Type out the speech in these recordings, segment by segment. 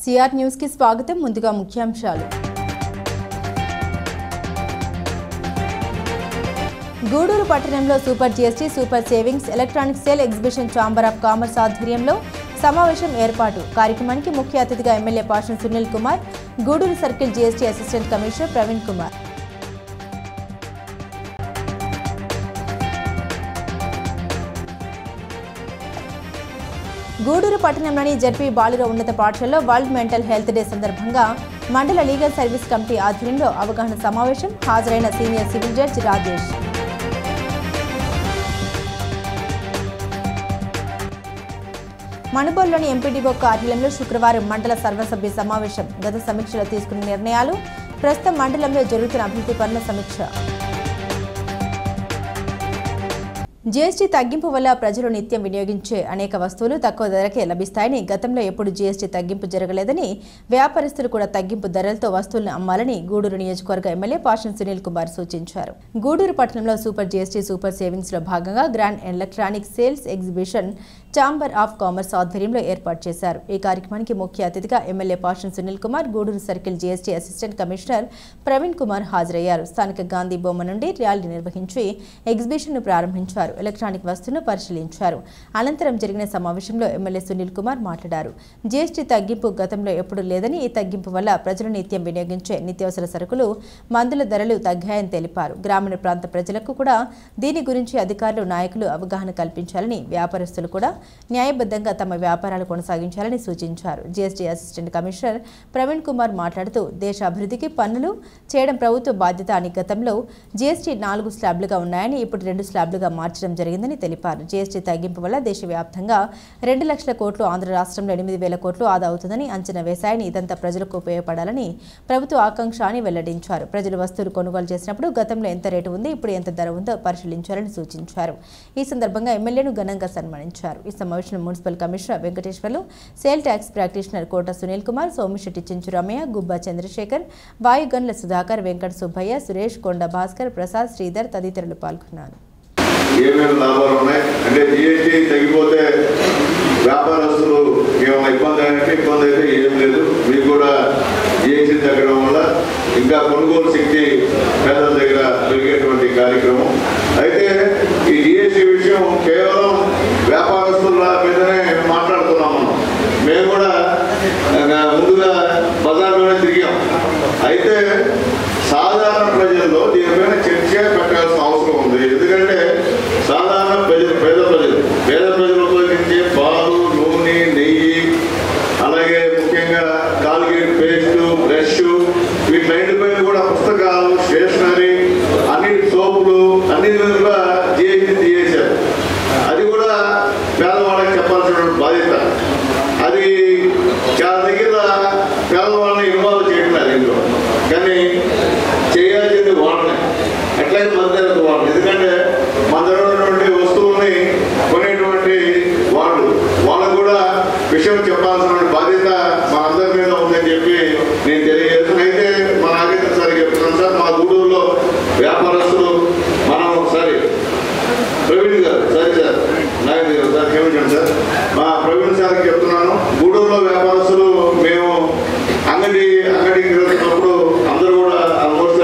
CR news కి స్వాగతం. ముందుగా ముఖ్యాంశాలు. గూడూరు పట్టణంలో super GST super savings electronic sale exhibition chamber of commerce ఆధ్వర్యంలో సమావేశం ఏర్పాటు. కార్యక్రమానికి ముఖ్య అతిథిగా MLA Pashan Sunil Kumar, Gudur circle GST assistant commissioner Praveen Kumar. Gudur పట్టణంలోని జడ్పీ బాలుర ఉన్నత పాఠశాలలో వరల్డ్ మెంటల్ హెల్త్ డే సందర్భంగా మండల లీగల్ సర్వీస్ కమిటీ ఆధ్వర్యంలో అవగాహన సమావేశం. హాజరైన సీనియర్ సివిల్ జడ్జి రాజేష్. మణుబోలులోని ఎంపీడీఓ కార్యాలయంలో శుక్రవారం మండల సర్వసభ్య సమావేశం. గత సమీక్షలో తీసుకున్న నిర్ణయాలు, ప్రస్తుతం మండలంలో జరుగుతున్న అభివృద్ధి పనుల సమీక్ష. జీఎస్టీ తగ్గింపు వల్ల ప్రజలు నిత్యం వినియోగించే అనేక వస్తువులు తక్కువ ధరకే లభిస్తాయని, గతంలో ఎప్పుడు జీఎస్టీ తగ్గింపు జరగలేదని, వ్యాపారస్తులు కూడా తగ్గింపు ధరలతో వస్తువులను అమ్మాలని గూడూరు నియోజకవర్గ ఎమ్మెల్యే పాషన్ సునీల్ కుమార్ సూచించారు. గూడూరు పట్టణంలో సూపర్ జీఎస్టీ సూపర్ సేవింగ్స్ లో భాగంగా grand electronic sales exhibition chamber of commerce ఆధ్వర్యంలో ఏర్పాటు చేశారు. ఈ కార్యక్రమానికి ముఖ్య అతిథిగా MLA Pashan Sunil Kumar, Gudur circle GST assistant commissioner Praveen Kumar హాజరయ్యారు. స్థానిక గాంధీ బొమ్మ నుండి ర్యాలీ నిర్వహించి ఎగ్జిబిషన్ను ప్రారంభించారు. ఎలక్ట్రానిక్ వస్తువును పరిశీలించారు. అనంతరం జరిగిన సమావేశంలో ఎమ్మెల్యే సునీల్ కుమార్ మాట్లాడారు. జీఎస్టీ తగ్గింపు గతంలో ఎప్పుడూ లేదని, ఈ తగ్గింపు వల్ల ప్రజలు నిత్యం వినియోగించే నిత్యావసర సరుకులు, మందుల ధరలు తగ్గాయని తెలిపారు. గ్రామీణ ప్రాంత ప్రజలకు కూడా దీని గురించి అధికారులు, నాయకులు అవగాహన కల్పించాలని, వ్యాపారస్తులు కూడా న్యాయబద్ధంగా తమ వ్యాపారాలు కొనసాగించాలని సూచించారు. GST assistant commissioner Praveen Kumar మాట్లాడుతూ, దేశ అభివృద్ధికి పన్నులు చేయడం ప్రభుత్వ బాధ్యత అని, గతంలో జీఎస్టీ 4 స్లాబ్లుగా ఉన్నాయని, ఇప్పుడు 2 స్లాబ్లుగా మార్చడం జరిగిందని తెలిపారు. జీఎస్టీ తగ్గింపు వల్ల దేశవ్యాప్తంగా 2 లక్షల కోట్లు, ఆంధ్ర రాష్ట్రంలో 8,000 కోట్లు ఆదా అవుతుందని అంచనా వేశాయని, ఇదంతా ప్రజలకు ఉపయోగపడాలని ప్రభుత్వ ఆకాంక్ష అని వెల్లడించారు. ప్రజలు వస్తువులు కొనుగోలు చేసినప్పుడు గతంలో ఎంత రేటు ఉంది, ఇప్పుడు ఎంత ధర ఉందో పరిశీలించాలని సూచించారు. ఈ సందర్భంగా ఎమ్మెల్యేను ఘనంగా సన్మానించారు. ఈ సమావేశంలో municipal commissioner Venkateswarlu, sale tax practitioner Kota Sunil Kumar, Somisetty Chenchuramaiah, Gubba Chandrasekhar, Vayugunla Sudhakar, Venkata Subbaiah, Suresh, Konda Bhaskar, Prasad, Sridhar తదితరులు పాల్గొన్నారు. ఏమేమి లాభాలు ఉన్నాయి అంటే జీఎస్టీ తగ్గిపోతే వ్యాపారస్తులు ఏమైనా ఇబ్బంది అయినట్టు, ఇబ్బంది అయితే ఏం లేదు. మీకు కూడా జీఎస్టీ తగ్గడం వల్ల ఇంకా కొనుగోలు శక్తి పేదల దగ్గర పెరిగేటువంటి కార్యక్రమం. అయితే ఈ జీఎస్టీ విషయం కేవలం వ్యాపారస్తుల మీదనే మాట్లాడుతున్నాం. మేము కూడా ముందుగా బజార్లోనే తిరిగాం. అయితే సాధారణ ప్రజల్లో దీనిపైన చర్చ పెట్టాల్సిన అవసరం ఉంది. ఎందుకంటే సాధారణ పేద ప్రజలు ఉపయోగించే పాలు, నూనె, నెయ్యి, అలాగే ముఖ్యంగా కాల్గేట్ పేస్ట్, బ్రష్, వీటిపైన కూడా పుస్తకాలు, స్టేషనరీ, అన్నిటి సోపులు, అన్నిటి మీద కూడా జీఎస్టీ తీసేశారు. అది కూడా పేదవాళ్ళకి చెప్పాల్సిన బాధ్యత. అది చాలా దగ్గర పేదవాళ్ళని ఇన్వాల్వ్ చేయట్లేదు ఇంట్లో, కానీ చేయాల్సింది వాళ్ళని. అట్లాగే మధ్యతరగతి వాళ్ళు, ఎందుకంటే మన దగ్గర నుండి వస్తువుల్ని కొనేటువంటి వాళ్ళకు కూడా విషయం చెప్పాల్సిన బాధ్యత మా అందరి మీద ఉందని చెప్పి నేను తెలియజేస్తున్నాను. అయితే మా నాగేంద్ర సార్ చెప్తున్నాను. సార్, మా గూడూరులో వ్యాపారస్తులు ప్రవీణ్ గారు, సరే సార్, నాగేంద్ర సార్ క్షమించండి సార్, మా ప్రవీణ్ సార్కి చెప్తున్నాను. గూడూరులో వ్యాపారస్తులు మేము అంగడికి వెళ్తున్నప్పుడు అందరూ కూడా ఆల్మోస్ట్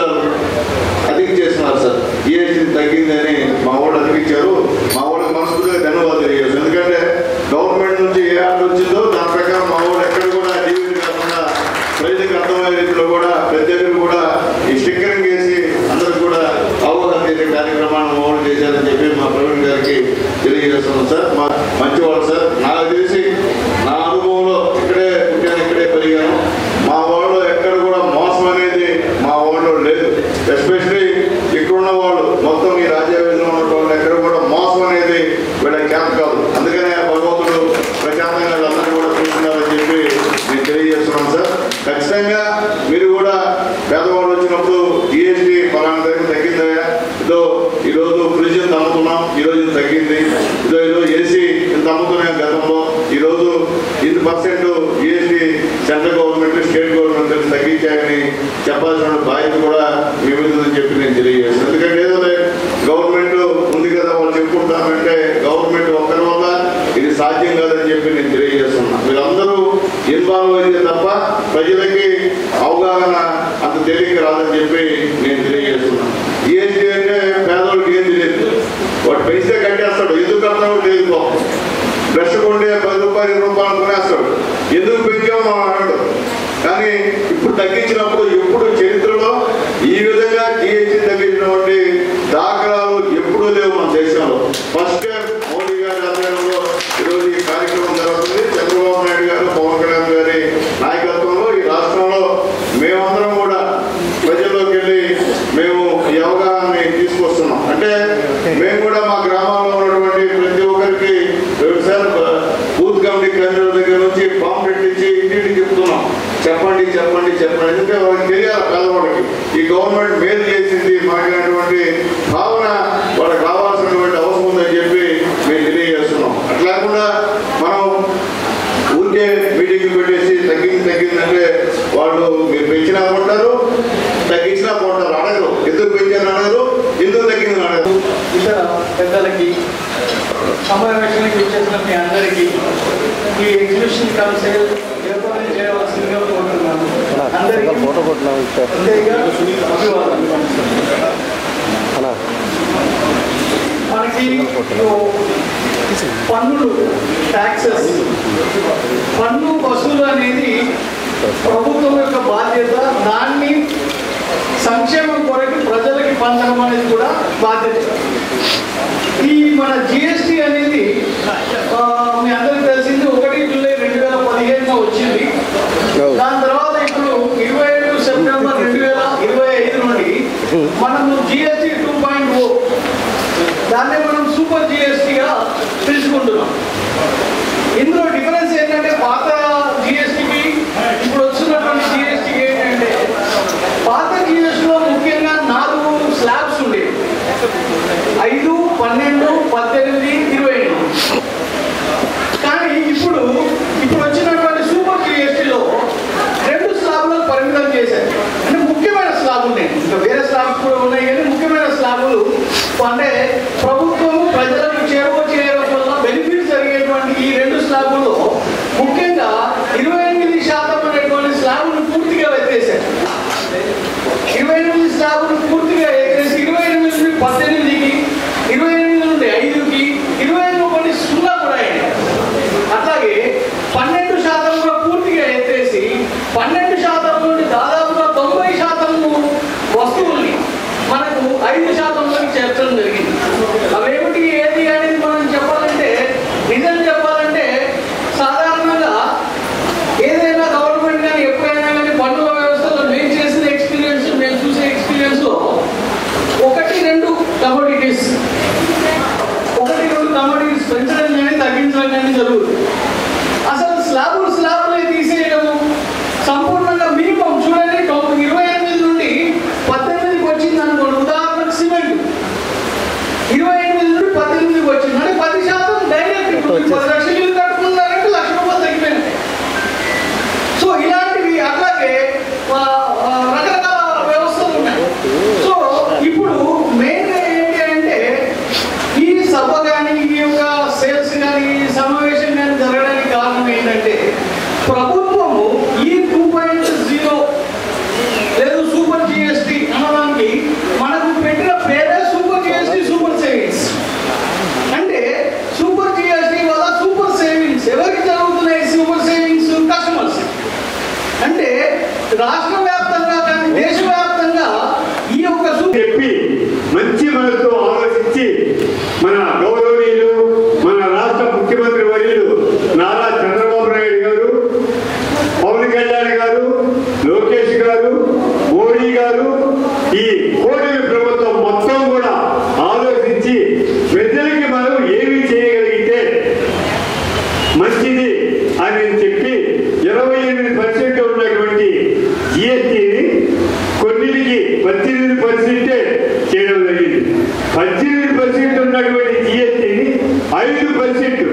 అధికించేస్తున్నారు సార్. జీఎస్టీ తగ్గిందని మా వాళ్ళు అధికించారు. మా వాళ్ళకి మనస్ఫూర్తిగా ధన్యవాదాలు తెలియజేస్తాం. ఎందుకంటే గవర్నమెంట్ నుంచి ఏ ఆర్డర్ వచ్చిందో దాని ప్రకారం మా వాళ్ళు ఎక్కడ కూడా డీవీడీ కాకుండా ప్రజలకు అర్థమయ్యే రీతిలో కూడా ప్రతి దగ్గర కూడా ఈ స్టిక్కరింగ్ వేసి అందరికి కూడా అవగాహన చేసే కార్యక్రమాన్ని మా వాళ్ళు చేశారని చెప్పి మా ప్రవీణ్ గారికి తెలియజేస్తున్నాం సార్. మా మంచివాళ్ళు సార్. నాకు తెలిసి నా అనుభవంలో ఇక్కడే పుట్టాను, ఇక్కడే పెరిగాను. మా వాళ్ళు ఎక్కడ కూడా మోసం అనేది మా వాళ్ళు లేదు. ఎస్పెషలీ ఇక్కడున్న వాళ్ళు మొత్తం ఈ రాజ్యావేదిలో ఉన్న వాళ్ళు ఎక్కడ కూడా మోసం అనేది వీళ్ళ క్యాంప్ కాదు. అందుకనే భగవంతుడు ప్రశాంతంగా అందరూ కూడా చూస్తున్నారని చెప్పి నేను తెలియజేస్తున్నాను సార్. ఖచ్చితంగా మీరు కూడా పేదవాళ్ళు వచ్చినప్పుడు జీఎస్టీ ఫలానా దగ్గర తగ్గిందా, ఇదో ఈరోజు ఫ్రిడ్జ్ ఇంత అమ్ముతున్నాం, ఈరోజు ఇంత తగ్గింది, ఇదో ఏసీ ఇంత అమ్ముతున్నాం గతంలో, ఈరోజు 8% GST central government, state government తగ్గించాయని చెప్పాల్సిన బాధ్యత కూడా మీ మీద ఉందని చెప్పి నేను తెలియజేస్తాను. ఎందుకంటే ఏదో గవర్నమెంట్ ఉంది కదా వాళ్ళు చెప్పుకుంటామంటే గవర్నమెంట్ ఒక్కరి వల్ల ఇది సాధ్యం కాదని చెప్పి నేను తెలియజేస్తున్నాను. వీళ్ళందరూ ఎన్నో ఇన్వాల్వ్ అయితే తప్ప ప్రజలకి అవగాహన అంత తేలిక రాదని చెప్పి నేను తెలియజేస్తున్నాను. జిఎస్టీ అంటే పేదవాళ్ళకి ఏం తెలియదు, వాడు పెంచితే కట్టేస్తాడు, ఎందుకు కడతాడో తెలియదు. బ్రష్ కొండే 10 రూపాయలు 20 రూపాయలు కొనేస్తాడు, ఎందుకు పెంచామో అన్నాడు. కానీ ఇప్పుడు తగ్గించినప్పుడు ఎప్పుడు చరిత్రలో ఈ విధంగా జిఎస్టీ తగ్గించినటువంటి దాఖలాలు ఎప్పుడూ లేవు మన దేశంలో. ఫస్ట్ టైం మోడీ గారి ఆధ్వర్యంలో ఈరోజు ఈ కార్యక్రమం జరుగుతుంది. చంద్రబాబు నాయుడు గారు, పవన్ కళ్యాణ్ గారి నాయకత్వంలో ఈ రాష్ట్రంలో మేమందరం కూడా ప్రజల్లోకి వెళ్ళి మేము ఈ అవగాహనని తీసుకొస్తున్నాం. అంటే మేము కూడా మా గ్రామాల్లో ఉన్నటువంటి ప్రతి ఒక్కరికి బూత్ కమిటీ కేంద్రాల దగ్గర నుంచి పాంప్లెట్ ఇచ్చి ఇంటింటికి చెప్తున్నాం, చెప్పండి చెప్పండి చెప్పండి. ఎందుకంటే వాళ్ళకి తెలియాలి, పేదవాళ్ళకి ఈ గవర్నమెంట్ మేలు చేసింది మాట్లాడినటువంటి భావన వాళ్ళకి రావాల్సినటువంటి అవసరం ఉందని చెప్పి మేము తెలియజేస్తున్నాం. అట్లా కాకుండా మనం ఊరికే మీటింగ్ పెట్టేసి తగ్గిందంటే వాళ్ళు మీరు పెంచినా కొంటారు, తగ్గించినా కొంటారు, అడగరు. ఎందుకు పెంచారు అడగరు, ఎందుకు తగ్గిందని అడగరు. ఇతర పెద్దలకి సమావేశానికి వచ్చేసిన మీ అందరికీ ఈ ఎగ్జిబిషన్ కౌన్సిల్ ఏర్పాటు చేయవలసిందిగా కోరుతున్నాను. అందరికీ మనకి పన్నులు, ట్యాక్సెస్, పన్ను వసూలు అనేది ప్రభుత్వం యొక్క బాధ్యత. దాన్ని సంక్షేమం కొరకు ప్రజలకి పంచడం అనేది కూడా బాధ్యత. ఈ మన జిఎస్టీ అనేది మీ అందరికి తెలిసింది 1 జూలై 2015 వచ్చింది. దాని తర్వాత ఇప్పుడు 27 సెప్టెంబర్ 2025 నుండి మనము జిఎస్టీ 2.0 దాన్ని మనం సూపర్ జిఎస్టీగా పిలుచుకుంటున్నాం. ఇందులో డిఫరెన్స్ ఏంటంటే పాత జిఎస్టీకి ఇప్పుడు వస్తున్నటువంటి జిఎస్టీకి ఏంటంటే పాత జిఎస్టీలో ముఖ్యంగా 4 స్లాబ్స్ ఉండేవి, 5, 12, 18, 28. కానీ ఇప్పుడు వచ్చినటువంటి సూపర్ జిఎస్టీలో 2 స్లాబ్లను పరిమితం చేశారు. అంటే ముఖ్యమైన స్లాబ్ ఉన్నాయి, ఇంకా వేరే స్లాబ్స్ కూడా ఉన్నాయి, కానీ ముఖ్యమైన స్లాబులు అంటే ప్రభుత్వము ప్రజలకు చేరువ చేయడం వల్ల బెనిఫిట్స్ జరిగేటువంటి ఈ 2 స్లాబుల్లో ముఖ్యంగా 28% అనేటువంటి స్లాబులు పూర్తిగా ఎత్తేసారు. 28 స్లాబులు పూర్తిగా ఎత్తేసి 28 నుండి 18కి, 28 నుండి 5కి, 25 కొన్ని 0 కూడా అయ్యాయి. అట్లాగే 12% కూడా పూర్తిగా ఎత్తేసి 12% నుండి దాదాపుగా 90% వస్తువుల్ని మనకు 5%లోకి చేర్చడం జరిగింది. అవేమిటి ఏది అనేది మనం చెప్పాలంటే, నిజం చెప్పాలంటే సాధారణంగా ఏదైనా గవర్నమెంట్ కానీ ఎప్పుడైనా కానీ పన్నుల వ్యవస్థలో మేము చేసిన ఎక్స్పీరియన్స్, మేము చూసే ఎక్స్పీరియన్స్లో 1-2 కమోడిటీస్ పెంచడం కానీ తగ్గించడం కానీ జరుగుతుంది. అసలు స్లాబులు తీసేయడము సంపూర్ణంగా మినిమం చూడండి 28 నుండి 18కి వచ్చింది అనుకోండి. ఉదాహరణకు సిమెంట్ 28 నుండి 18కి వచ్చింది అంటే 10% డైరెక్ట్. ఇప్పుడు 10 లక్షలు ఇల్లు కట్టుకున్నారంటే ₹1,00,000 తగ్గిపోయింది. సో ఇలాంటివి అట్లాగే రకరకాల వ్యవస్థలు ఉన్నాయి. సో ఇప్పుడు మెయిన్గా ఏంటి అంటే ఈ సభ కానీ ఈ యొక్క సేల్స్ కానీ సమావేశం కానీ జరగడానికి కారణం ఏంటంటే ప్రభుత్వము ఈ 2.0 లేదు సూపర్ జిఎస్టీ అనడానికి మనకు పెట్టిన పేరే సూపర్ జిఎస్టీ, సూపర్ సేవింగ్స్. అంటే సూపర్ జిఎస్టీ వల్ల సూపర్ సేవింగ్స్ ఎవరికి జరుగుతున్నాయి? Super savings customers. అంటే రాష్ట్ర వ్యాప్తంగా కానీ దేశవ్యాప్తంగా ఈ యొక్క చెప్పి మంచి మనతో ఆలోచించి మన గౌరవనీయులు మన రాష్ట్ర ముఖ్యమంత్రి వర్యులు నారా చంద్రబాబు నాయుడు గారు, పవన్ కళ్యాణ్ గారు, లోకేష్ గారు, మోడీ గారు, ఈ కోటి ప్రభుత్వం మొత్తం కూడా ఆలోచించి ప్రజలకి మనం ఏమి చేయగలిగితే మంచిది అని చెప్పి 28% ఉన్నటువంటి జిఎస్టీని కొన్నిటికి 18% చేయడం జరిగింది. 18% ఉన్నటువంటి జిఎస్టీని 5%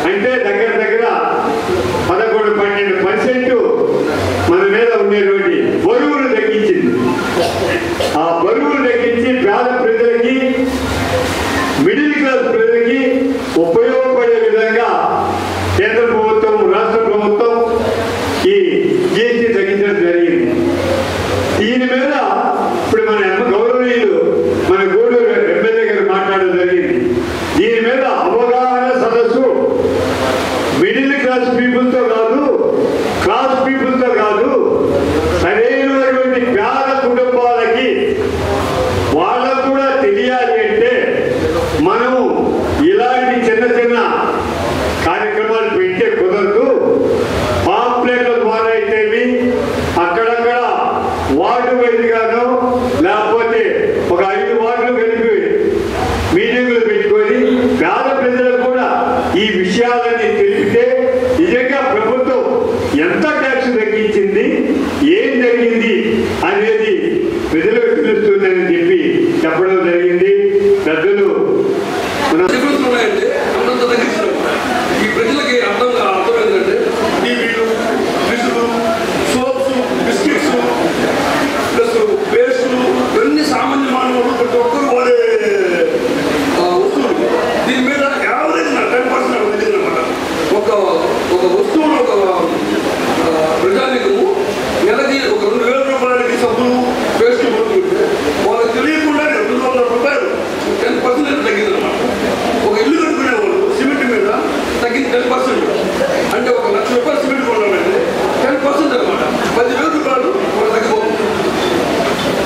అంటే దగ్గర 11-12% మన మీద ఉండేటువంటి బరువులు తగ్గించింది. ఆ బరువులు తగ్గించి పేద ప్రజలకి, మిడిల్ క్లాస్ ప్రజలకి ఉపయోగపడే విధంగా కేంద్ర ప్రభుత్వం, రాష్ట్ర ప్రభుత్వం ఈ క్లాస్ పీపుల్తో కాదు, క్లాస్ పీపుల్తో కాదు, సరైనటువంటి పేద కుటుంబాలకి వాళ్ళకు కూడా తెలియాలి అంటే మనము ఇలాంటి చిన్న చిన్న కార్యక్రమాలు పెట్టే కుదరదు. పాంప్లెట్ల ద్వారా అయితేవి అక్కడక్కడ వార్డు వైద్యుగానో లేకపోతే ఒక 5 వార్డులు కలిపి మీటింగులు పెట్టుకొని పేద ప్రజలకు కూడా ఈ విషయాలని తెలిపితే నిజంగా ప్రభుత్వం ఎంత ట్యాక్స్ తగ్గించింది, ఏం జరిగింది అనేది ప్రజలకు తెలుస్తుందని చెప్పి చెప్పడం జరిగింది. పెద్దలు ఈ ప్రజలకి అర్థమైందంటే టీవీలు, ఫ్రిడ్జ్లు, సోప్స్, బిస్కెట్స్ ప్లస్ పేస్టులు ఇవన్నీ సామాన్య మానవులు ప్రతి ఒక్కరు వాడే వస్తువులు. దీని మీద యావరేజ్ 10% తెలియదు అనమాట. ఒక వస్తువులు ఒక ప్రజానికము నెలకి ఒక 2,000 రూపాయలకి సబ్బులు పేస్టులు కొనుక్కుంటే వాళ్ళకి తెలియకుండా 200 రూపాయలు 10% తగ్గింది అనమాట. ఒక ఇల్లు కట్టుకునే వాళ్ళు సిమెంట్ మీద తగ్గింది 10%. అంటే 1,00,000 రూపాయలు సిమెంట్ కొనాలంటే 10% అనమాట. 10,000 రూపాయలు వాళ్ళు తగ్గిపోతుంది.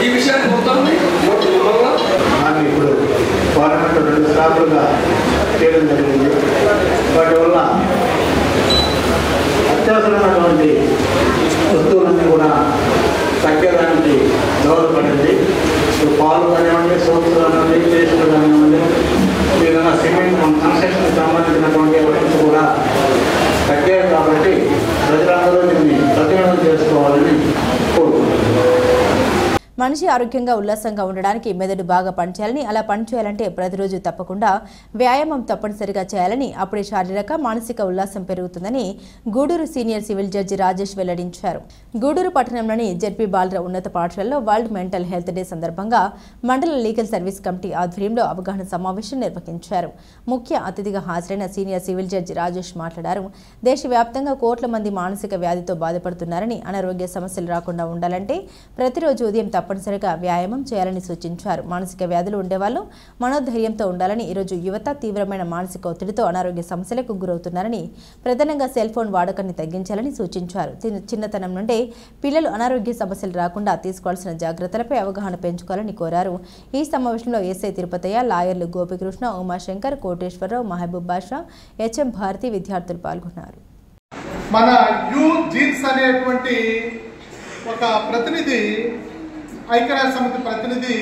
ఈ విషయాన్ని మొత్తాన్ని మనం ఇప్పుడు పార్లమెంట్ 2 సార్లుగా చేయడం జరిగింది. వాటి వల్ల అత్యవసరమైనటువంటి వస్తువులన్నీ కూడా తగ్గడానికి దోహదపడింది. పాలు కానివ్వండి, సోప్స్ కానివ్వండి, పేస్టులు కానివ్వండి, ఏదైనా సిమెంట్ కన్స్ట్రక్షన్ సంబంధించినటువంటి ఐటమ్స్ కూడా తగ్గాయి. కాబట్టి ప్రజలందరూ దీన్ని సద్వినియోగం చేసుకోవాలని కోరుకుంటున్నాను. మనిషి ఆరోగ్యంగా ఉల్లాసంగా ఉండడానికి మెదడు బాగా పనిచేయాలని, అలా పనిచేయాలంటే ప్రతిరోజు తప్పకుండా వ్యాయామం తప్పనిసరిగా చేయాలని, అప్పుడే శారీరక మానసిక ఉల్లాసం పెరుగుతుందని Gudur senior civil judge Rajesh వెల్లడించారు. గూడూరు పట్టణంలోని జెడ్పీ బాలుర ఉన్నత పాఠశాలలో వరల్డ్ మెంటల్ హెల్త్ డే సందర్భంగా మండల లీగల్ సర్వీస్ కమిటీ ఆధ్వర్యంలో అవగాహన సమావేశం నిర్వహించారు. ముఖ్య అతిథిగా హాజరైన సీనియర్ సివిల్ జడ్జి రాజేష్ మాట్లాడారు. దేశవ్యాప్తంగా కోట్ల మంది మానసిక వ్యాధితో బాధపడుతున్నారని, అనారోగ్య సమస్యలు రాకుండా ఉండాలంటే ప్రతిరోజు ఉదయం తప్పనిసరిగా వ్యాయామం చేయాలని సూచించారు. మానసిక వ్యాధులు ఉండేవాళ్ళు మనోధైర్యంతో ఉండాలని, ఈరోజు యువత తీవ్రమైన మానసిక ఒత్తిడితో అనారోగ్య సమస్యలకు గురవుతున్నారని, ప్రధానంగా సెల్ ఫోన్ వాడకాన్ని తగ్గించాలని సూచించారు. చిన్నతనం నుండే పిల్లలు అనారోగ్య సమస్యలు రాకుండా తీసుకోవాల్సిన జాగ్రత్తలపై అవగాహన పెంచుకోవాలని కోరారు. ఈ సమావేశంలో ఎస్ఐ తిరుపతయ్య, లాయర్లు గోపికృష్ణ, ఉమాశంకర్, కోటేశ్వరరావు, మహబూబ్ బాషా, హెచ్ఎం భారతి విద్యార్థులు పాల్గొన్నారు. మన యూ జీన్స్ అనేటువంటి ఒక ప్రతినిధి, ఐక్యరాజ్య సమితి ప్రతినిధి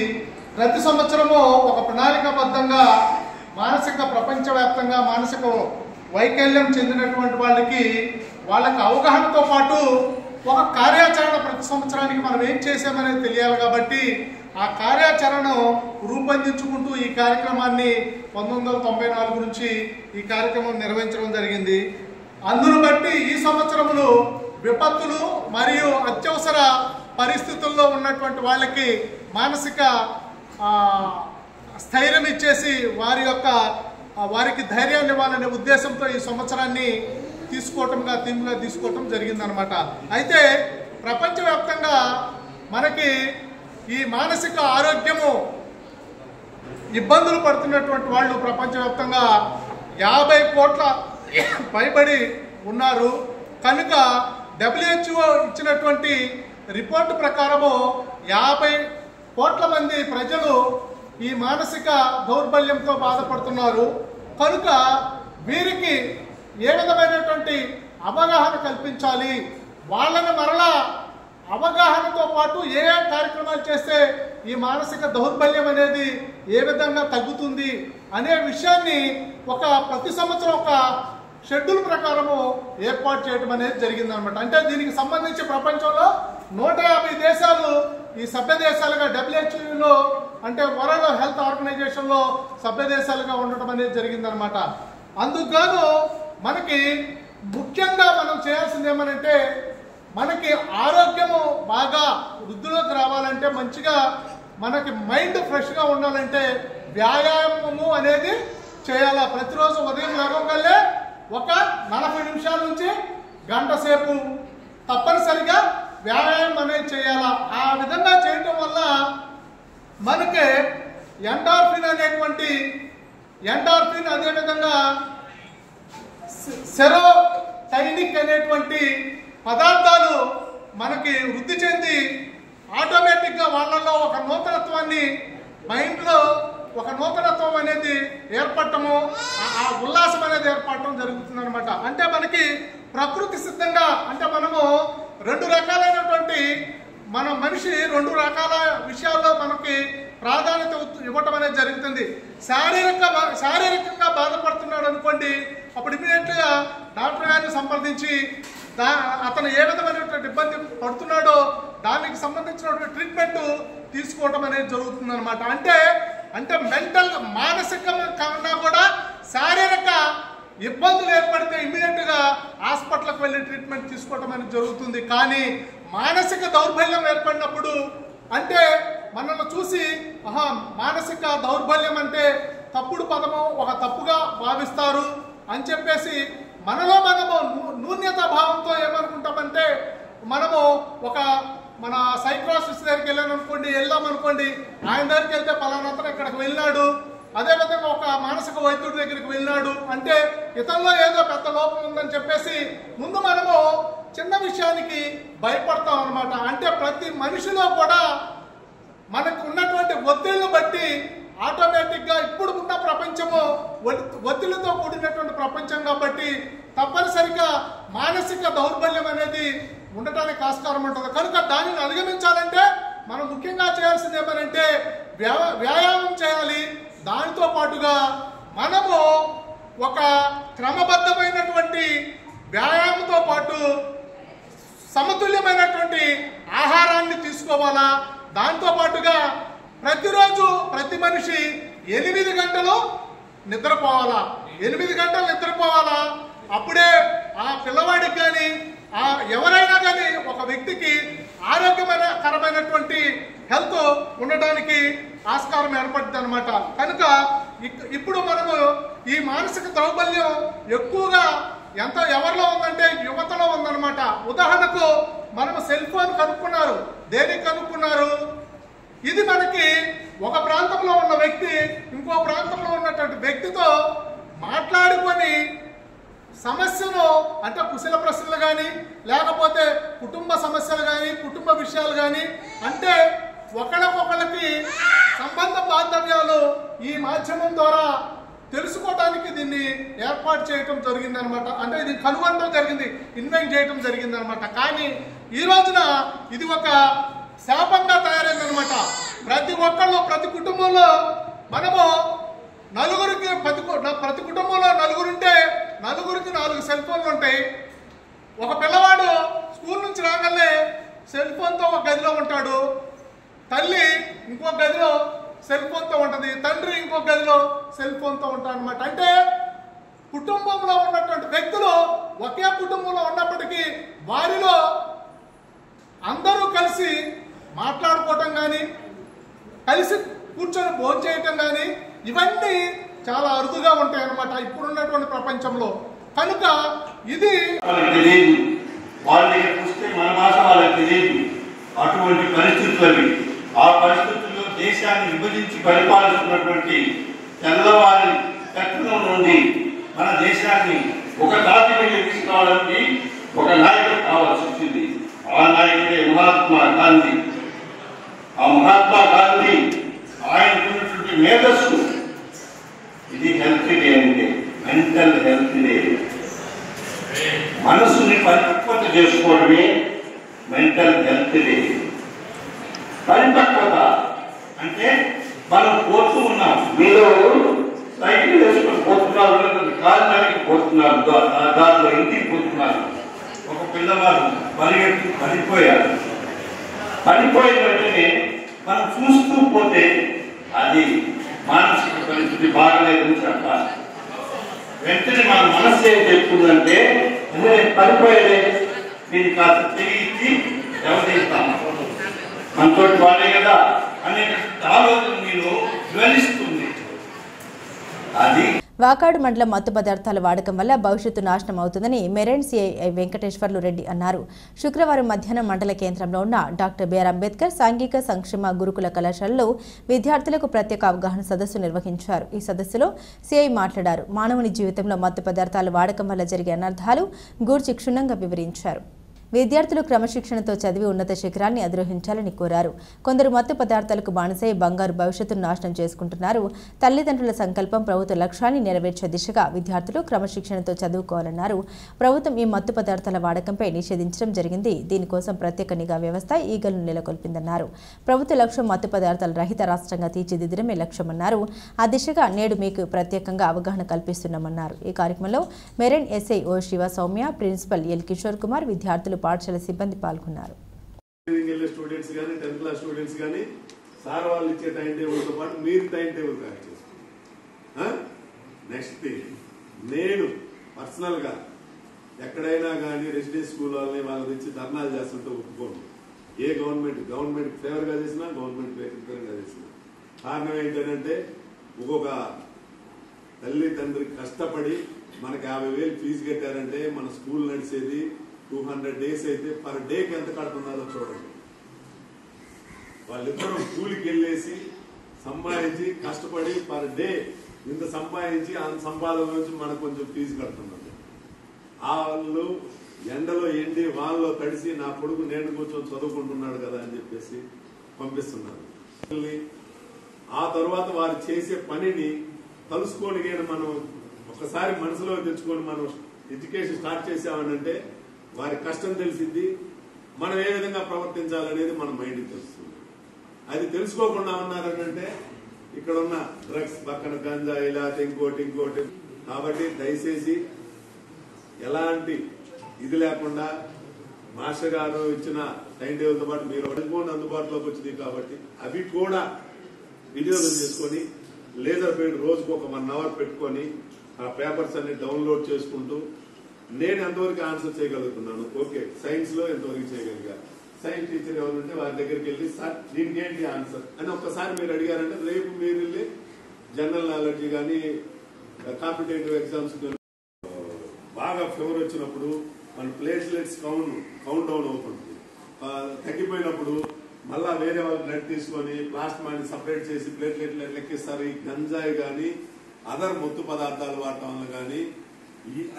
ప్రతి సంవత్సరము ఒక ప్రణాళికాబద్ధంగా ప్రపంచవ్యాప్తంగా మానసిక వైకల్యం చెందినటువంటి వాళ్ళకి అవగాహనతో పాటు ఒక కార్యాచరణ ప్రతి సంవత్సరానికి మనం ఏం చేసామనేది తెలియాలి. కాబట్టి ఆ కార్యాచరణను రూపొందించుకుంటూ ఈ కార్యక్రమాన్ని 1994 నుంచి ఈ కార్యక్రమం నిర్వహించడం జరిగింది. అందును బట్టి ఈ సంవత్సరంలో విపత్తులు మరియు అత్యవసర పరిస్థితుల్లో ఉన్నటువంటి వాళ్ళకి మానసిక స్థైర్యం ఇచ్చేసి వారికి ధైర్యాన్ని ఇవ్వాలనే ఉద్దేశంతో ఈ సంవత్సరాన్ని థీమ్గా తీసుకోవటం జరిగిందనమాట. అయితే ప్రపంచవ్యాప్తంగా మనకి ఈ మానసిక ఆరోగ్యము ఇబ్బందులు పడుతున్నటువంటి వాళ్ళు ప్రపంచవ్యాప్తంగా 50 కోట్ల పైబడి ఉన్నారు. కనుక WHO ఇచ్చినటువంటి రిపోర్టు ప్రకారము 50 కోట్ల మంది ప్రజలు ఈ మానసిక దౌర్బల్యంతో బాధపడుతున్నారు. కనుక వీరికి ఏ విధమైనటువంటి అవగాహన కల్పించాలి, వాళ్ళని మరలా అవగాహనతో పాటు ఏ కార్యక్రమాలు చేస్తే ఈ మానసిక దౌర్బల్యం అనేది ఏ విధంగా తగ్గుతుంది అనే విషయాన్ని ప్రతి సంవత్సరం ఒక షెడ్యూల్ ప్రకారము ఏర్పాటు చేయడం అనేది జరిగిందనమాట. అంటే దీనికి సంబంధించి ప్రపంచంలో 150 దేశాలు ఈ సభ్య దేశాలుగా WHO అంటే వరల్డ్ హెల్త్ ఆర్గనైజేషన్లో సభ్య దేశాలుగా ఉండటం అనేది జరిగిందనమాట. అందుకు మనకి ముఖ్యంగా మనం చేయాల్సింది ఏమనంటే, మనకి ఆరోగ్యము బాగా వృద్ధిలోకి రావాలంటే, మంచిగా మనకి మైండ్ ఫ్రెష్గా ఉండాలంటే వ్యాయామము అనేది చేయాలా. ప్రతిరోజు ఉదయం లేవగానే ఒక 40 నిమిషాల నుంచి గంట సేపు తప్పనిసరిగా వ్యాయామం అనేది చేయాలా. ఆ విధంగా చేయటం వల్ల మనకి ఎండార్ఫిన్ అదేవిధంగా థైనిక్ అనేటువంటి పదార్థాలు మనకి వృద్ధి చెంది ఆటోమేటిక్గా వాళ్ళలో ఒక నూతనత్వాన్ని మైండ్లో ఒక నూతనత్వం అనేది ఏర్పడటము ఆ ఉల్లాసం అనేది ఏర్పడటం జరుగుతుంది అనమాట. అంటే మనకి ప్రకృతి సిద్ధంగా అంటే మనము రెండు రకాలైనటువంటి మన మనిషి రెండు రకాల విషయాల్లో మనకి ప్రాధాన్యత ఇవ్వటం అనేది జరుగుతుంది. శారీరకంగా బాధపడుతున్నాడు అనుకోండి, అప్పుడు ఇమీడియట్గా డాక్టర్ గారిని సంప్రదించి అతను ఏ విధమైనటువంటి ఇబ్బంది పడుతున్నాడో దానికి సంబంధించినటువంటి ట్రీట్మెంట్ తీసుకోవడం అనేది జరుగుతుంది అనమాట. అంటే మెంటల్ మానసికంగా కన్నా కూడా శారీరక ఇబ్బందులు ఏర్పడితే ఇమీడియట్గా హాస్పిటల్కి వెళ్ళి ట్రీట్మెంట్ తీసుకోవడం అనేది జరుగుతుంది. కానీ మానసిక దౌర్బల్యం ఏర్పడినప్పుడు అంటే మనల్ని చూసి మానసిక దౌర్బల్యం అంటే తప్పుడు పదము ఒక తప్పుగా భావిస్తారు అని చెప్పేసి మనలో మనము న్యూన్యత భావంతో ఏమనుకుంటామంటే మనము మన సైకాలజిస్ట్ దగ్గరికి వెళ్దామనుకోండి, ఆయన దగ్గరికి వెళ్తే పలానా ఇక్కడికి వెళ్ళినాడు, అదేవిధంగా ఒక మానసిక వైద్యుడి దగ్గరికి వెళ్ళినాడు అంటే ఇతనిలో ఏదో పెద్ద లోపం ఉందని చెప్పేసి ముందు మనము చిన్న విషయానికి భయపడతాం అనమాట. అంటే ప్రతి మనిషిలో కూడా మనకు ఉన్నటువంటి ఒత్తిళ్లను బట్టి ఆటోమేటిక్గా ఇప్పుడు ఉన్న ప్రపంచము ఒత్తిళ్లతో కూడినటువంటి ప్రపంచం కాబట్టి తప్పనిసరిగా మానసిక దౌర్బల్యం అనేది ఉండటానికి ఆస్కారం ఉంటుంది. కనుక దానిని అధిగమించాలంటే మనం ముఖ్యంగా చేయాల్సింది ఏమనంటే వ్యాయామం చేయాలి. దానితో పాటుగా మనము ఒక క్రమబద్ధమైనటువంటి వ్యాయామంతో పాటు సమతుల్యమైనటువంటి ఆహారాన్ని తీసుకోవాలా. దాంతో పాటుగా ప్రతిరోజు ప్రతి మనిషి 8 గంటలు నిద్రపోవాలా. 8 గంటలు నిద్రపోవాలా. అప్పుడే ఆ పిల్లవాడికి కానీ ఎవరైనా కానీ ఒక వ్యక్తికి ఆరోగ్యకరమైనటువంటి హెల్త్ ఉండడానికి ఆస్కారం ఏర్పడుతుంది అనమాట. కనుక ఇప్పుడు మనము ఈ మానసిక దౌర్బల్యం ఎక్కువగా ఎవరిలో ఉందంటే యువతలో ఉందన్నమాట. ఉదాహరణకు మనము సెల్ ఫోన్ కనుక్కున్నారు. దేనికి కనుక్కున్నారు? ఇది మనకి ఒక ప్రాంతంలో ఉన్న వ్యక్తి ఇంకో ప్రాంతంలో ఉన్నటువంటి వ్యక్తితో మాట్లాడుకొని సమస్యను అంటే కుశల ప్రశ్నలు కానీ లేకపోతే కుటుంబ సమస్యలు కానీ కుటుంబ విషయాలు కానీ అంటే ఒకళ్ళకొకళ్ళకి సంబంధ బాంధవ్యాలు ఈ మాధ్యమం ద్వారా తెలుసుకోవడానికి దీన్ని ఏర్పాటు చేయటం జరిగిందనమాట. అంటే ఇది కనుగొనడం జరిగింది, ఇన్వెంట్ చేయటం జరిగిందనమాట. కానీ ఈ రోజున ఇది ఒక శాపంగా తయారైందనమాట. ప్రతి ఒక్కళ్ళు ప్రతి కుటుంబంలో మనము నలుగురికి ప్రతి కుటుంబంలో నలుగురుంటే నలుగురికి 4 సెల్ ఫోన్లు ఉంటాయి. ఒక పిల్లవాడు స్కూల్ నుంచి రాగానే సెల్ ఫోన్తో ఒక గదిలో ఉంటాడు, తల్లి ఇంకో గదిలో సెల్ ఫోన్తో ఉంటుంది, తండ్రి ఇంకో గదిలో సెల్ ఫోన్తో ఉంటాడు అనమాట. అంటే కుటుంబంలో ఉన్నటువంటి వ్యక్తులు ఒకే కుటుంబంలో ఉన్నప్పటికీ వారిలో అందరూ కలిసి మాట్లాడుకోవటం కానీ కలిసి కూర్చొని భోజనం చేయటం కానీ ఇవన్నీ చాలా అరుదుగా ఉంటాయి అన్నమాట ఇప్పుడున్నటువంటి ప్రపంచంలో. కనుక ఇది తెలియదు, వాళ్ళకి చూస్తే మన భాష వాళ్ళకి తెలియదు. అటువంటి పరిస్థితులు ఆ పరిస్థితుల్లో దేశాన్ని విభజించి పరిపాలిస్తున్నటువంటి తెల్లవారి తత్వం నుండి మన దేశాన్ని ఒక తాటి మీద తీసుకురావడానికి ఒక నాయకుడు కావాల్సి వచ్చింది. ఆ నాయకుడే మహాత్మా గాంధీ. ఆ మహాత్మా గాంధీ ఆయనకున్నటువంటి మేధస్సు ఇది హెల్త్ డే అంటే మెంటల్ హెల్త్ డే. మనసుని పరిపక్వత చేసుకోవడమే మెంటల్ హెల్త్ డే. పరిపక్వత అంటే మనం పోతూ ఉన్నాం, మీలో సైకిల్ వేసుకొని పోతున్నారు, కాలినడికి పోతున్నారు, దాంట్లో ఇంటికి పోతున్నారు. ఒక పిల్లవాడు పరిగెత్తి పడిపోయారు. పడిపోయిన వెంటనే మనం చూస్తూ పోతే అది మానసిక పరిస్థితి బాగలేదని చెప్పాలి. వెంటనే మన మనసు ఏం చెప్తుందంటే పడిపోయేదే దీన్ని కాస్త తిరిగి ఎవరిస్తాము మనతో వాడే కదా అనే ఆలోచన మీరు జ్వలిస్తుంది. అది వాకాడు మండలం మత్తు పదార్థాల వాడకం వల్ల భవిష్యత్తు నాశనం అవుతుందని మెరైన్ సిఐ వెంకటేశ్వర్లు రెడ్డి అన్నారు. శుక్రవారం మధ్యాహ్నం మండల కేంద్రంలో ఉన్న డాక్టర్ బిఆర్ అంబేద్కర్ సాంఘిక సంక్షేమ గురుకుల కళాశాలలో విద్యార్థులకు ప్రత్యేక అవగాహన సదస్సు నిర్వహించారు. ఈ సదస్సులో సిఐ మాట్లాడారు. మానవుని జీవితంలో మత్తు పదార్థాల వాడకం వల్ల జరిగే అనర్థాలు గూర్చి క్షుణ్ణంగా వివరించారు. విద్యార్థులు క్రమశిక్షణతో చదివి ఉన్నత శిఖరాన్ని అధిరోహించాలని కోరారు. కొందరు మత్తు పదార్థాలకు బానిసై బంగారు భవిష్యత్తును నాశనం చేసుకుంటున్నారు. తల్లిదండ్రుల సంకల్పం ప్రభుత్వ లక్ష్యాన్ని నెరవేర్చే దిశగా విద్యార్థులు క్రమశిక్షణతో చదువుకోవాలన్నారు. ప్రభుత్వం ఈ మత్తు పదార్థాల వాడకంపై నిషేధించడం జరిగింది. దీనికోసం ప్రత్యేక నిఘా వ్యవస్థ ఈగలను నెలకొల్పిందన్నారు. ప్రభుత్వ లక్ష్యం మత్తు పదార్థాల రహిత రాష్ట్రంగా తీర్చిదిద్దడమే లక్ష్యమన్నారు. ఆ దిశగా నేడు మీకు ప్రత్యేకంగా అవగాహన కల్పిస్తున్నామన్నారు. ఈ కార్యక్రమంలో మెరైన్ ఎస్ఐ ఓ శివ సౌమ్య, ప్రిన్సిపల్ ఎల్ కిషోర్ కుమార్, విద్యార్థులు, పాఠశాల సిబ్బంది పాల్గొన్నారు. స్టూడెంట్స్ కానీ 10th క్లాస్ స్టూడెంట్స్ కానీ సార్ వాళ్ళు ఇచ్చే టైం టేబుల్తో పాటు మీరు టైం టేబుల్ తయారు చేసుకోండి. నెక్స్ట్ థింగ్, నేను పర్సనల్గా ఎక్కడైనా కానీ రెసిడెన్స్ స్కూల్ వాళ్ళని వాళ్ళ తెచ్చి ధర్నాలు చేస్తుంటే ఒప్పుకోండి. ఏ గవర్నమెంట్ ఫేవర్గా చేసినా గవర్నమెంట్ వ్యతిరేకంగా చేసినా కారణం ఏంటంటే ఒక్కొక్క తల్లి తండ్రి కష్టపడి మనకి 50,000 ఫీజు కట్టారంటే మన స్కూల్ నడిచేది 200 days అయితే పర్ డేకి ఎంత కడుతున్నారో చూడండి. వాళ్ళిద్దరూ స్కూల్కి వెళ్ళేసి సంపాదించి కష్టపడి పర్ డే ఇంత సంపాదించి అంత సంపాదన నుంచి మనకు కొంచెం ఫీజు కడుతున్నారు. వాళ్ళు ఎండలో ఎండి వాళ్ళలో తడిసి నా కొడుకు నేను కూర్చొని చదువుకుంటున్నాడు కదా అని చెప్పేసి పంపిస్తున్నారు. ఆ తర్వాత వారు చేసే పనిని తలుసుకొని మనం ఒకసారి మనసులో తెచ్చుకొని మనం ఎడ్యుకేషన్ స్టార్ట్ చేసామనంటే వారి కష్టం తెలిసింది, మనం ఏ విధంగా ప్రవర్తించాలనేది మన మైండ్కి తెలుస్తుంది. అది తెలుసుకోకుండా ఉన్నారంటే ఇక్కడ ఉన్న డ్రగ్స్ పక్కన గంజా ఇలా ఇంకోటి. కాబట్టి దయచేసి ఎలాంటి ఇది లేకుండా మాస్టర్ గారు ఇచ్చిన టైం టేబుల్తో పాటు మీరు ఫోన్ అందుబాటులోకి వచ్చింది కాబట్టి అవి కూడా వినియోగం చేసుకొని లేజర్ పెయింట్ రోజుకు ఒక 1 hour పెట్టుకొని ఆ పేపర్స్ అన్ని డౌన్లోడ్ చేసుకుంటూ నేను ఎంతవరకు ఆన్సర్ చేయగలుగుతున్నాను, ఓకే సైన్స్ లో ఎంతవరకు చేయగలిగా, సైన్స్ టీచర్ ఎవరుంటే వారి దగ్గరికి వెళ్ళి సార్ దీనికి ఏంటి ఆన్సర్ అని ఒక్కసారి మీరు అడిగారంటే రేపు మీరు వెళ్ళి జనరల్ నాలెడ్జ్ కానీ కాంపిటేటివ్ ఎగ్జామ్స్ బాగా ఫీవర్ వచ్చినప్పుడు మన ప్లేట్లెట్స్ కౌంట్ డౌన్ అవుతుంది. తగ్గిపోయినప్పుడు మళ్ళా వేరే వాళ్ళు బ్లడ్ తీసుకొని ప్లాస్మాని సపరేట్ చేసి ప్లేట్లెట్లు లెక్కిస్తారు. ఈ గంజాయి కానీ అదర్ మత్తు పదార్థాలు వాడటం వల్ల కానీ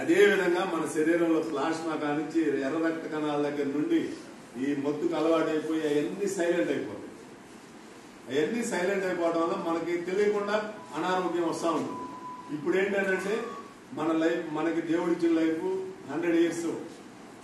అదే విధంగా మన శరీరంలో ప్లాస్మా కానించి ఎర్ర రక్త కణాల దగ్గర నుండి ఈ మత్తుకు అలవాటు అయిపోయి అవన్నీ సైలెంట్ అయిపోతాయి. అవన్నీ సైలెంట్ అయిపోవడం వల్ల మనకి తెలియకుండా అనారోగ్యం వస్తూ ఉంటుంది. ఇప్పుడు ఏంటంటే మన లైఫ్ మనకి దేవుడిచ్చిన లైఫ్ 100 years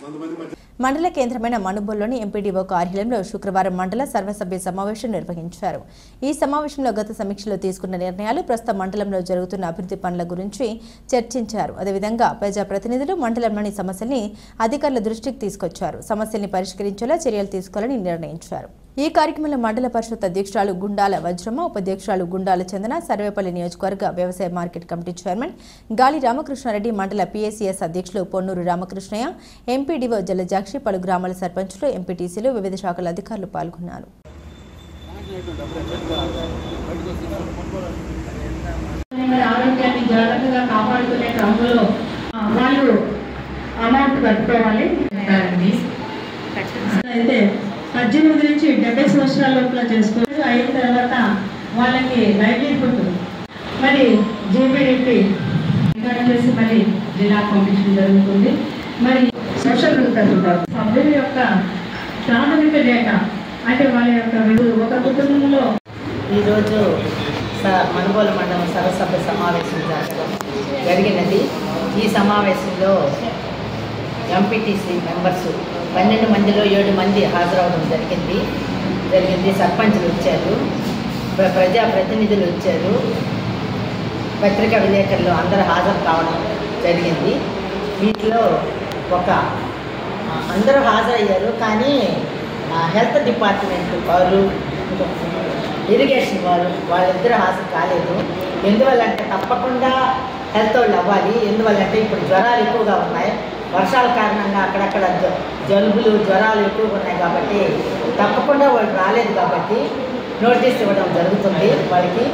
కొంతమంది మండల కేంద్రమైన మనుబోల్లోని ఎంపీడీఓ కార్యాలయంలో శుక్రవారం మండల సర్వసభ్య సమావేశం నిర్వహించారు. ఈ సమావేశంలో గత సమీక్షలో తీసుకున్న నిర్ణయాలు, ప్రస్తుత మండలంలో జరుగుతున్న అభివృద్ధి పనుల గురించి చర్చించారు. అదేవిధంగా ప్రజాప్రతినిధులు మండలంలోని సమస్యల్ని అధికారుల దృష్టికి తీసుకొచ్చారు. సమస్యల్ని పరిష్కరించేలా చర్యలు తీసుకోవాలని నిర్ణయించారు. ఈ కార్యక్రమంలో మండల పరిషత్ అధ్యక్షురాలు గుండాల వజ్రమ్మ, ఉపాధ్యక్షురాలు గుండాల చందన, సర్వేపల్లి నియోజకవర్గ వ్యవసాయ మార్కెట్ కమిటీ చైర్మన్ గాలి రామకృష్ణారెడ్డి, మండల పీఏసీఎస్ అధ్యక్షులు పొన్నూరు రామకృష్ణయ్య, ఎంపీడీఓ జలజాక్షి, పలు గ్రామాల సర్పంచులు, ఎంపీటీసీలు, వివిధ శాఖల అధికారులు పాల్గొన్నారు. ఆరోగ్యాన్ని జాగ్రత్తగా కాపాడుకునే క్రమంలో వాళ్ళు అమౌంట్ కట్టుకోవాలి. అయితే 18 నుంచి 70 సంవత్సరాల లోపల చేసుకోవాలి. అయిన తర్వాత వాళ్ళకి లైవ్లీహుడ్ మరి జీపీడీపీ చేసి మరి జిల్లా పంపించడం జరుగుతుంది. మరి సోషల్ వెల్ఫేర్ సభ్యుల యొక్క ప్రాథమిక డేటా అంటే వాళ్ళ యొక్క ఒక కుటుంబంలో ఈరోజు మనుబోలు మండలం సర్వసభ్య సమావేశం జరిగినది. ఈ సమావేశంలో ఎంపీటీసీ మెంబర్స్ 12 మందిలో 7 మంది హాజరవడం జరిగింది. సర్పంచులు వచ్చారు, ప్రజాప్రతినిధులు వచ్చారు, పత్రికా విలేకరులు అందరూ హాజరు కావడం జరిగింది. వీటిలో అందరూ హాజరయ్యారు, కానీ హెల్త్ డిపార్ట్మెంట్ వారు, ఇరిగేషన్ వాళ్ళిద్దరూ హాజరు కాలేదు. ఎందువల్లంటే తప్పకుండా హెల్త్ వాళ్ళు అవ్వాలి. ఎందువల్లంటే ఇప్పుడు జ్వరాలు ఎక్కువగా ఉన్నాయి, వర్షాల కారణంగా అక్కడక్కడ జలుబులు జ్వరాలు ఎక్కువగా ఉన్నాయి కాబట్టి తప్పకుండా వాళ్ళు రాలేదు కాబట్టి నోటీస్ ఇవ్వడం జరుగుతుంది వాళ్ళకి.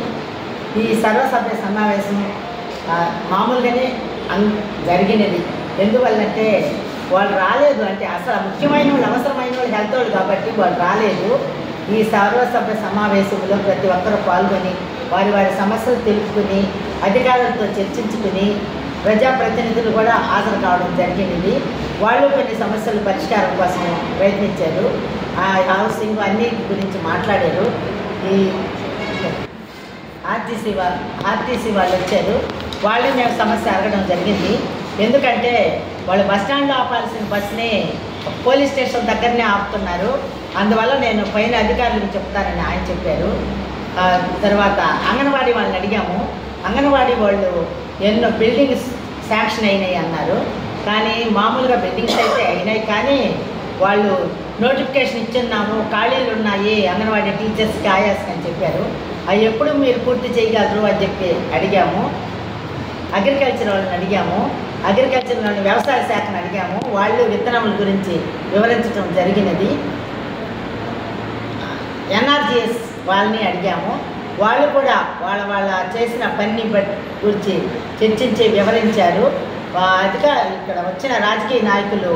ఈ సర్వసభ్య సమావేశం మామూలుగానే జరిగినది. ఎందువల్లంటే వాళ్ళు రాలేదు, అంటే అసలు ముఖ్యమైన వాళ్ళు అవసరమైన వాళ్ళు హెల్త్ వాళ్ళు కాబట్టి వాళ్ళు రాలేదు. ఈ సర్వసభ్య సమావేశంలో ప్రతి ఒక్కరూ పాల్గొని వారి వారి సమస్యలు తెలుసుకుని అధికారులతో చర్చించుకుని ప్రజాప్రతినిధులు కూడా హాజరు కావడం జరిగినది. వాళ్ళు కొన్ని సమస్యల పరిష్కారం కోసం ప్రయత్నించారు. ఆ హౌసింగ్ అన్నిటి గురించి మాట్లాడారు. ఈ ఆర్టీసీ వాళ్ళు వచ్చారు. వాళ్ళే మేము సమస్య అడగడం జరిగింది. ఎందుకంటే వాళ్ళు బస్టాండ్లో ఆపాల్సిన బస్సుని పోలీస్ స్టేషన్ దగ్గరనే ఆపుతున్నారు. అందువల్ల నేను పైన అధికారులకు చెప్తానని ఆయన చెప్పారు. తర్వాత అంగన్వాడీ వాళ్ళని అడిగాము. అంగన్వాడీ వాళ్ళు ఎన్నో బిల్డింగ్స్ శాంక్షన్ అయినాయి అన్నారు. కానీ మామూలుగా బిల్డింగ్స్ అయితే అయినాయి, కానీ వాళ్ళు నోటిఫికేషన్ ఇచ్చున్నాము, ఖాళీలు ఉన్నాయి అంగన్వాడీ టీచర్స్కి ఆయాస్కి అని చెప్పారు. అవి ఎప్పుడు మీరు పూర్తి చేయగలరు అని చెప్పి అడిగాము. అగ్రికల్చర్ వాళ్ళని అడిగాము. అగ్రికల్చర్ వాళ్ళని వ్యవసాయ శాఖను అడిగాము. వాళ్ళు విత్తనముల గురించి వివరించడం జరిగినది. ఎన్ఆర్జీఎస్ వాళ్ళని అడిగాము. వాళ్ళు కూడా వాళ్ళ చేసిన పని గురించి చర్చించి వివరించారు. ఇక్కడ వచ్చిన రాజకీయ నాయకులు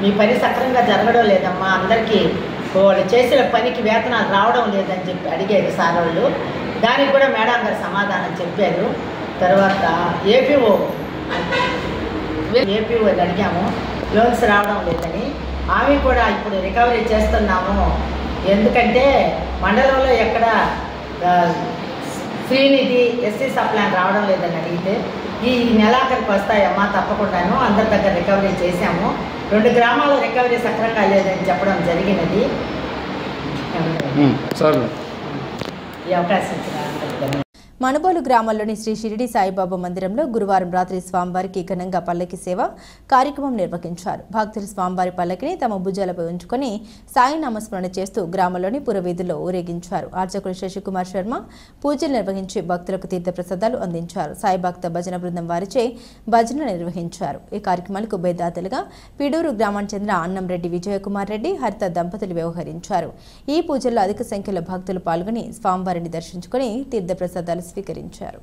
మీ పని సక్రమంగా జరగడం లేదమ్మా, అందరికీ వాళ్ళు చేసిన పనికి వేతనాలు రావడం లేదని చెప్పి అడిగారు సార్ వాళ్ళు. దానికి కూడా మేడం గారు సమాధానం చెప్పారు. తర్వాత ఏపీఓని అడిగాము, లోన్స్ రావడం లేదని. ఆమె కూడా ఇప్పుడు రికవరీ చేస్తున్నాము, ఎందుకంటే మండలంలో ఎక్కడ శ్రీనిధి ఎస్సీ సప్లాన్ రావడం లేదని అడిగితే ఈ నెలాఖరికి వస్తాయమ్మా తప్పకుండాను, అందరి దగ్గర రికవరీ చేశాము, 2 గ్రామాల్లో రికవరీ సక్రంగా లేదని చెప్పడం జరిగినది. ఈ అవకాశం ఇచ్చిన మనుబోలు గ్రామంలోని శ్రీ షిరిడి సాయిబాబా మందిరంలో గురువారం రాత్రి స్వామివారికి ఘనంగా పల్లకి సేవ కార్యక్రమం నిర్వహించారు. భక్తులు స్వామివారి పల్లకిని తమ భుజాలపై ఉంచుకొని సాయి నామస్మరణ చేస్తూ గ్రామంలోని పురవీధుల్లో ఊరేగించారు. అర్చకులు శశికుమార్ శర్మ పూజలు నిర్వహించి భక్తులకు తీర్థప్రసాదాలు అందించారు. సాయి భక్త భజన బృందం వారిచే భజన నిర్వహించారు. ఈ కార్యక్రమాలకు బేదాతలుగా పీడూరు గ్రామానికి చెందిన అన్నంరెడ్డి విజయకుమార్ రెడ్డి, హరిత దంపతులు వ్యవహరించారు. ఈ పూజల్లో అధిక సంఖ్యలో భక్తులు పాల్గొని స్వామివారిని దర్శించుకుని తీర్థప్రసాదాలు స్వీకరించారు.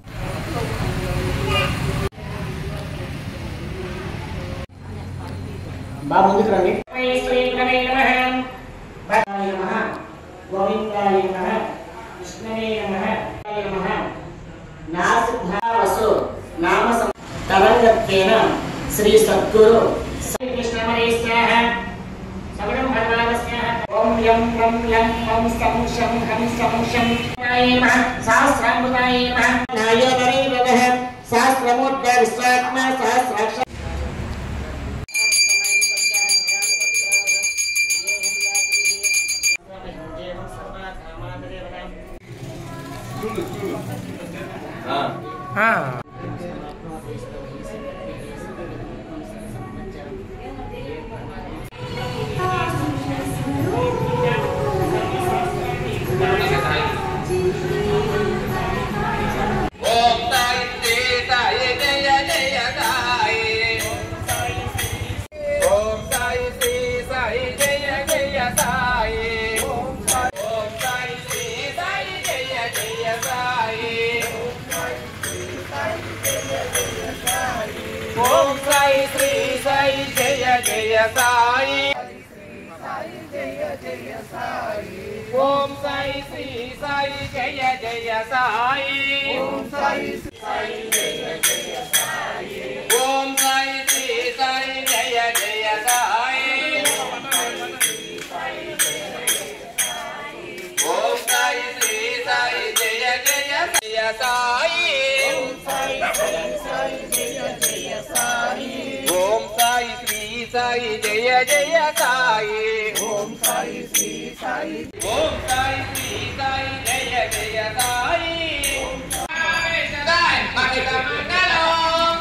శ్రీ సద్గురు ఓం యం రం యం హం సం శం హం సం శం సహస్రాంబుదాయ నమః నాయదరే నమః సహస్రమూర్త విశ్వాత్మ సహస్రాక్ష ఓం సాయి శ్రీ సాయి జయ జయ సాయి ఓం సాయి సాయి జయ జయ సాయి ఓం సాయి శ్రీ సాయి జయ జయ సాయి ఓం సాయి శ్రీ సాయి జయ జయ జయ సాయి ఓం సాయి సాయి జయ జయ సాయి ఓం సాయి శ్రీ సాయి జయ జయ సాయి ఓం సాయి శ్రీ సాయి ఓం సాయి శ్రీ సాయి జయ జయ సాయి ఓం సాయి సదాయ భక్త మంగళం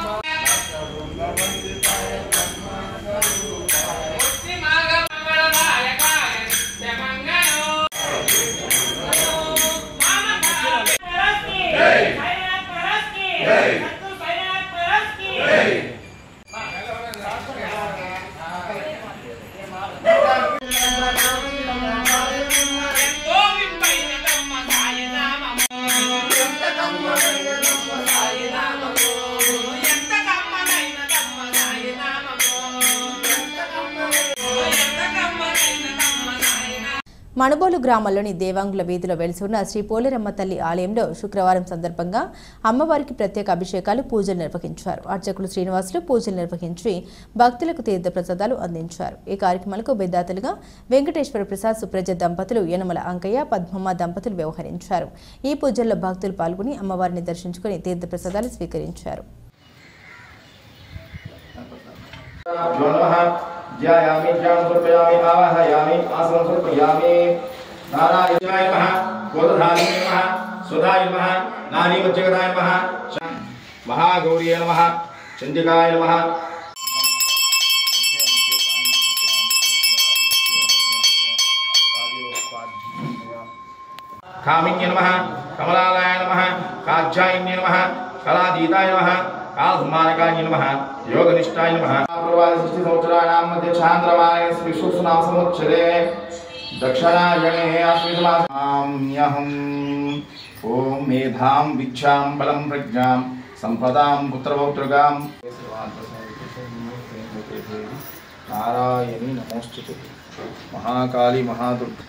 ముక్తి మార్గ మంగళదాయకాయ నిత్య మంగళం మామ పరస్కి జై సాయినాథ్ పరస్కి జై సత్తు సాయినాథ్ పరస్కి జై మణుబోలు గ్రామంలోని దేవాంగుల వీధిలో వెలిసి ఉన్న శ్రీ పోలేరమ్మ తల్లి ఆలయంలో శుక్రవారం సందర్భంగా అమ్మవారికి ప్రత్యేక అభిషేకాలు పూజలు నిర్వహించారు. అర్చకులు శ్రీనివాసులు పూజలు నిర్వహించి భక్తులకు తీర్థ ప్రసాదాలు అందించారు. ఈ కార్యక్రమాలకు బెద్దాతలుగా వెంకటేశ్వర ప్రసాద్ సుప్రజ దంపతులు, యనమల అంకయ్య పద్మమ్మ దంపతులు వ్యవహరించారు. ఈ పూజల్లో భక్తులు పాల్గొని అమ్మవారిని దర్శించుకుని తీర్థ ప్రసాదాలు స్వీకరించారు. ध्यायामि ध्यानं समर्पयामि आवाहयामि आसनं समर्पयामि नारायणाय नमः गोदधारिणे नमः सुधाय नमः नारीवज्जगदाय नमः महागौर्ये नमः चण्डिकाय नमः कामिन्ये नमः कमलालयाय नमः काज्यायन्ये नमः कलादीताय नमः कालसम्मानकाय नमः योगनिष्ठाय नमः पूर्वादि संवत्सराणां मध्ये चान्द्रमाने श्रीसूक्ष्मनाम संवत्सरे दक्षिणायणे आश्विजमासाम्यहम् ॐ मेधां विद्यां बलं प्रज्ञां सम्पदां पुत्रपौत्रगां नारायणी नमोस्तुते महाकाली महादुर्गा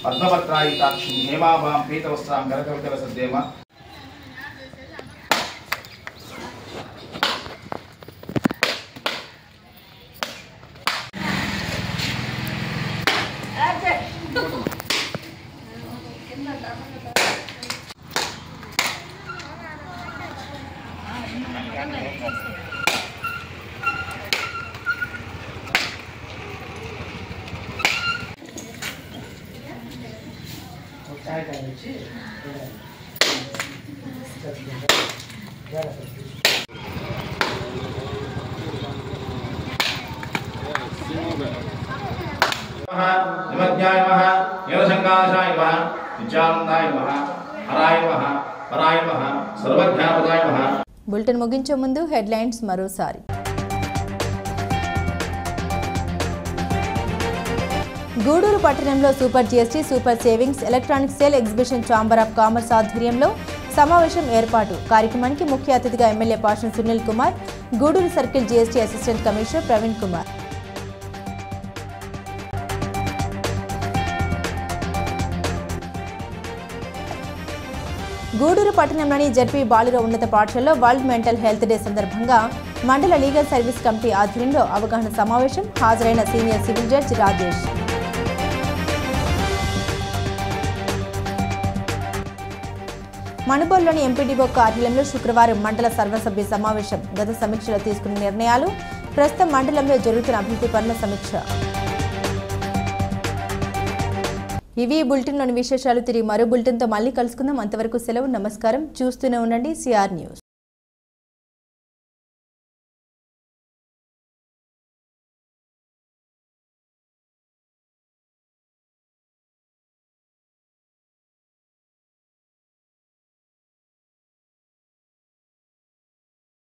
पद्मपत्रायिताक्षी हेमाभां पीतवस्त्रां करकविकलसद्देम निमज्ञाय नमः नीलशंकाशाय नमः नित्यानंदाय नमः हराय नमः पराय नमः सर्वज्ञानप्रदाय नमः. బులెటిన్ ముగించే ముందు హెడ్లైన్స్ మరోసారి. గూడూరు పట్టణంలో super GST super savings electronic sale exhibition chamber of commerce ఆధ్వర్యంలో సమావేశం ఏర్పాటు. కార్యక్రమానికి ముఖ్య అతిథిగా MLA Pashan Sunil Kumar, Gudur circle GST assistant commissioner Praveen Kumar. Gudur పట్టణంలోని జెడ్పీ బాలుర ఉన్నత పాఠశాలలో వరల్డ్ మెంటల్ హెల్త్ డే సందర్భంగా మండల లీగల్ సర్వీస్ కమిటీ ఆధ్వర్యంలో అవగాహన సమావేశం. హాజరైన సీనియర్ సివిల్ జడ్జి రాజేష్. మణుబోలులోని ఎంపీడీఓ కార్యాలయంలో శుక్రవారం మండల సర్వసభ్య సమావేశం. గత సమీక్షలో తీసుకున్న నిర్ణయాలు, ప్రస్తుతం మండలంలో జరుగుతున్న అభివృద్ధి పనుల సమీక్ష. ఇవి బులెటిన్లోని విశేషాలు. తిరిగి మరో బులెటిన్తో మళ్ళీ కలుసుకుందాం. అంతవరకు సెలవు. నమస్కారం. చూస్తూనే ఉండండి సిఆర్ న్యూస్.